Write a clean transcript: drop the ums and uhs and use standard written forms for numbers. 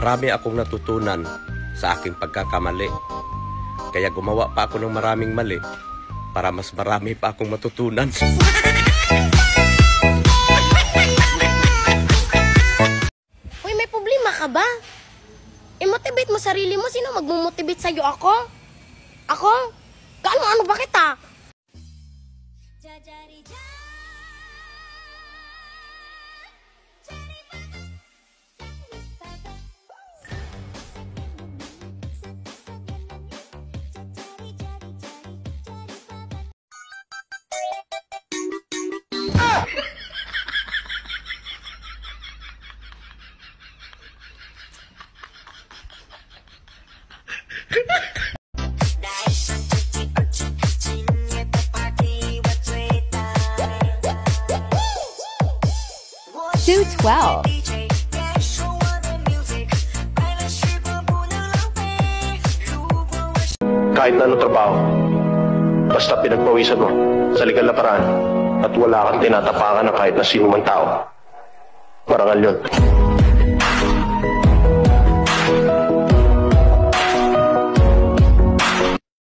Marami akong natutunan sa aking pagkakamali. Kaya gumawa pa ako ng maraming mali para mas marami pa akong matutunan. Uy, may problema ka ba? I-motivate mo sarili mo. Sino magmo-motivate sa'yo? Ako? Ako? Ano ba kita? Suit 12. Kahit na anong trabaho, basta pinagpawisan mo sa legal na paraan at wala kang tinatapakan ng kahit na sino mang tao. Parangal yun.